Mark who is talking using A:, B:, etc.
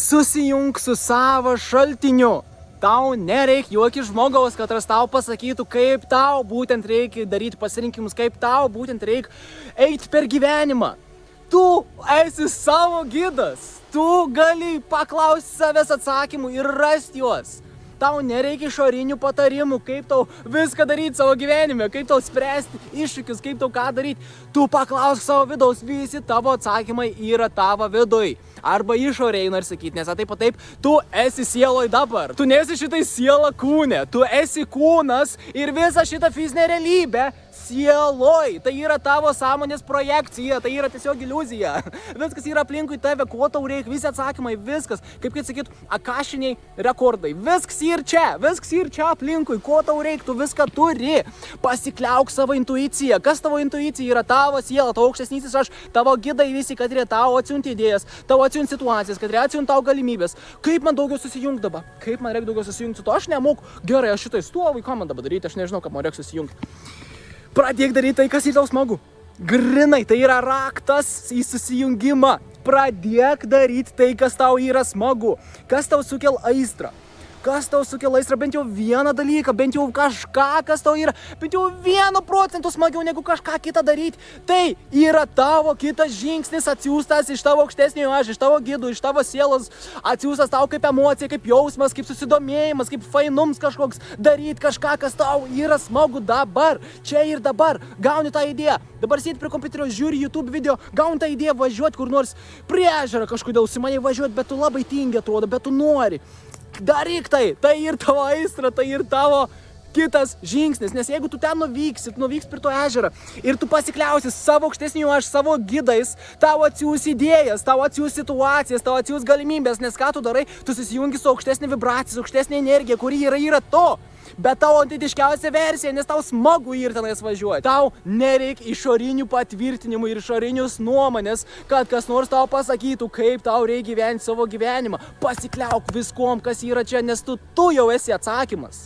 A: susijunk su savo šaltiniu. Tau nereikia jokio žmogaus, kad tau pasakytų, kaip tau būtent reikia daryti pasirinkimus, kaip tau būtent reikia eiti per gyvenimą. Tu esi savo gidas. Tu gali paklausti savęs atsakymų ir rasti juos. Tau nereikia išorinių patarimų, kaip tau viską daryti savo gyvenime, kaip tau spręsti iššūkius, kaip tau ką daryti. Tu paklausk savo vidaus, visi tavo atsakymai yra tavo viduj. Arba išorėje, nori sakyti, nes taip, tu esi sieloj dabar. Tu nesi šitai siela kūne, tu esi kūnas ir visa šita fizinė realybė sieloj. Tai yra tavo sąmonės projekcija, tai yra tiesiog iliuzija. Viskas yra aplinkui tave, ko tau reikia, visi atsakymai, viskas, kaip sakyt, akašiniai rekordai. Viskas ir čia aplinkui, ko tau reikia, tu viską turi. Pasikliauk savo intuiciją. Kas tavo intuicija? Yra tavo siela, tavo aukštesnysis aš, tavo gidai visi, kad yra tavo atsiunti idėjas, tavo atsiunti situacijas, kad yra atsiunti tau galimybės. Kaip man daugiau susijungti dabar? Kaip man reikia daugiau susijungti su to? Aš nemoku. Gerai, aš šitai stuovui, ką man dabar daryti, aš nežinau, kaip man reikia susijungti. Pradėk daryti tai, kas yra tau smagu. Grinai, tai yra raktas į susijungimą. Pradėk daryti tai, kas tau yra smagu. Kas tau sukel aistrą? Kas tau sukelia aistrą? Bent jau vieną dalyką, bent jau kažką, kas tau yra, bent jau 1% smagiau negu kažką kitą daryti. Tai yra tavo kitas žingsnis atsiųstas iš tavo aukštesniojo aš, iš tavo gidų, iš tavo sielos, atsiųstas tau kaip emocija, kaip jausmas, kaip susidomėjimas, kaip fainums kažkoks, daryti kažką, kas tau yra smagu dabar, čia ir dabar. Gauni tą idėją, dabar sėdi prie kompiuterio, žiūri YouTube video, gauni tą idėją važiuoti kur nors prie ežero kažkodėl, užsimanei važiuoti, bet tu labai tingi atrodo, bet tu nori. Daryk tai ir tavo aistra, tai ir tavo kitas žingsnis, nes jeigu tu ten nuvyksi prie to ežerą ir tu pasikliausi savo aukštesniu aš, savo gidais, tau atsiūs idėjas, tau atsiūs situacijas, tau atsiūs galimybės, nes ką tu darai, tu susijungi su aukštesnė vibracija, su aukštesnė energija, kuri yra to. Bet tavo autentiškiausia versija, nes tau smagu ir tenais važiuoti. Tau nereikia išorinių patvirtinimų ir išorinius nuomonės, kad kas nors tau pasakytų, kaip tau reikia gyventi savo gyvenimą. Pasikliauk viskom, kas yra čia, nes tu jau esi atsakymas.